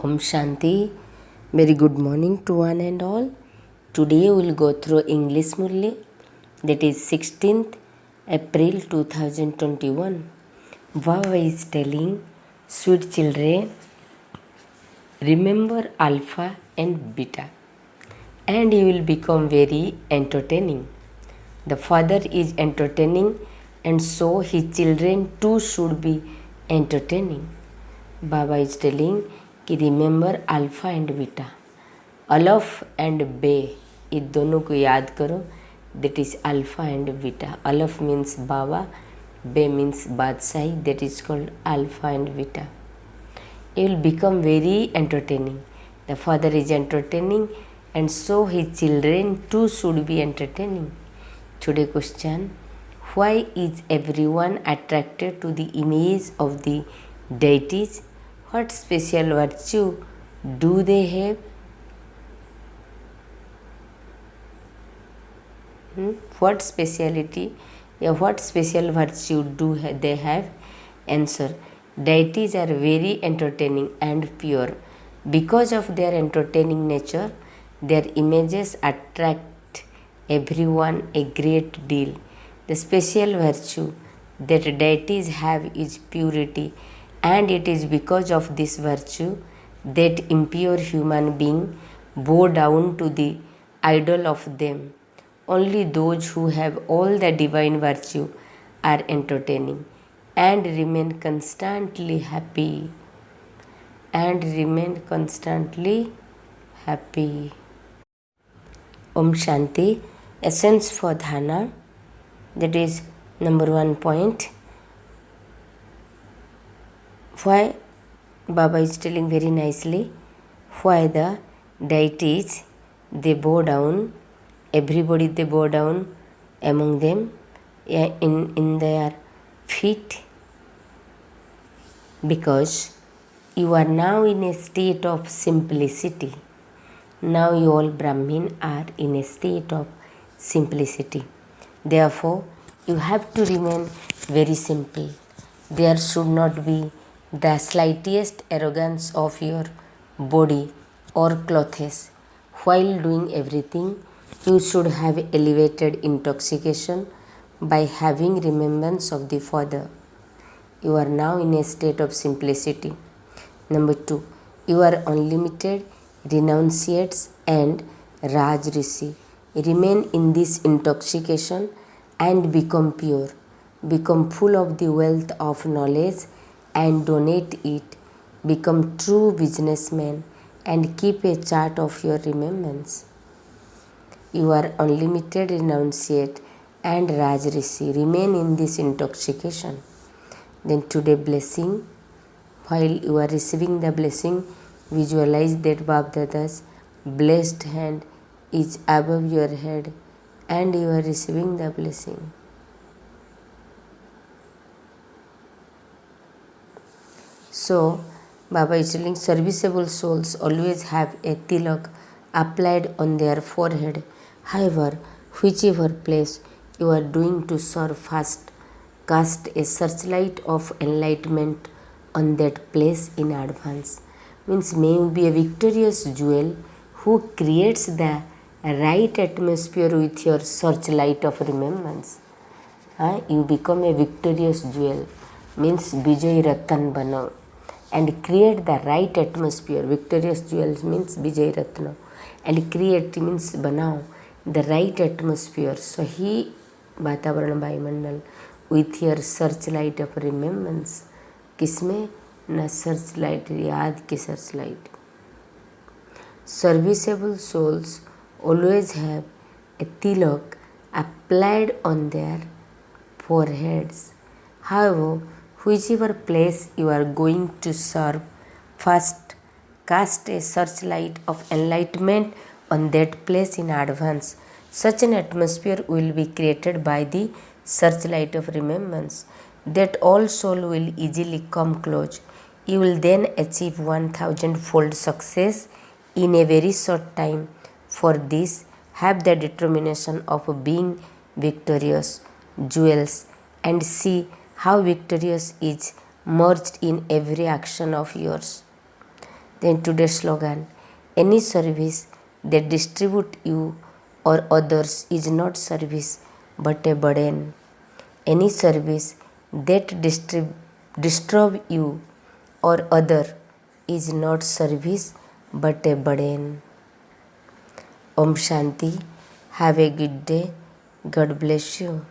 Om Shanti. Very good morning to one and all. Today we will go through English Murli, that is 16th April 2021. Baba is telling, sweet children, remember Alpha and Beta, and you will become very entertaining. The father is entertaining, and so his children too should be entertaining. Baba is telling कि remember alpha and beta, अलफ एंड बे, ये दोनों को याद करो. That is alpha and beta. अलफ मीन्स बाबा, बे मीन्स बादशाही. That is called alpha and beta. You will become very entertaining. The father is entertaining, and so his children too should be entertaining. Today question: why is everyone attracted to the image of the deities? What special virtue do they have? What speciality? What special virtue do they have? Answer: deities are very entertaining and pure. Because of their entertaining nature, their images attract everyone a great deal. The special virtue that deities have is purity, and it is because of this virtue that impure human beings bow down to the idol of them. Only those who have all the divine virtue are entertaining and remain constantly happy. Om Shanti. Essence for Dhana. That is number 1 point. Why Baba is telling very nicely why the deities they bow down, everybody they bow down among them in their feet, because you are now in a state of simplicity. Now you all Brahmin are in a state of simplicity. Therefore, you have to remain very simple. There should not be the slightest arrogance of your body or clothes. While doing everything, you should have elevated intoxication by having remembrance of the Father. You are now in a state of simplicity. Number 2, you are unlimited renunciates and Raj Rishi. Remain in this intoxication and become pure. Become full of the wealth of knowledge and donate it. Become true businessmen and keep a chart of your remembrance. You are unlimited renunciate and Raj Rishi. Remain in this intoxication. Then today blessing. While you are receiving the blessing, visualize that Bab Dada's blessed hand is above your head and you are receiving the blessing. So, Baba is telling serviceable souls always have a tilak applied on their forehead. However, whichever place you are doing to serve first, cast a searchlight of enlightenment on that place in advance. Means may you be a victorious jewel who creates the right atmosphere with your searchlight of remembrance. You become a victorious jewel, means Vijay Ratan bano, and create the right atmosphere. Victorious jewels means Vijay Ratna, and create means banao the right atmosphere. सही वातावरण वायुमंडल with your searchlight of remembrance. किसमें? न searchlight, याद की searchlight. Serviceable souls always have a tilak applied on their foreheads. However, whichever place you are going to serve first, cast a searchlight of enlightenment on that place in advance. Such an atmosphere will be created by the searchlight of remembrance that all soul will easily come close. You will then achieve 1000-fold success in a very short time. For this, have the determination of being victorious jewels and see how victorious is merged in every action of yours. Then today's slogan, any service that distribute you or others is not service but a burden. Any service that disturb you or other is not service but a burden. Om Shanti. Have a good day. God bless you.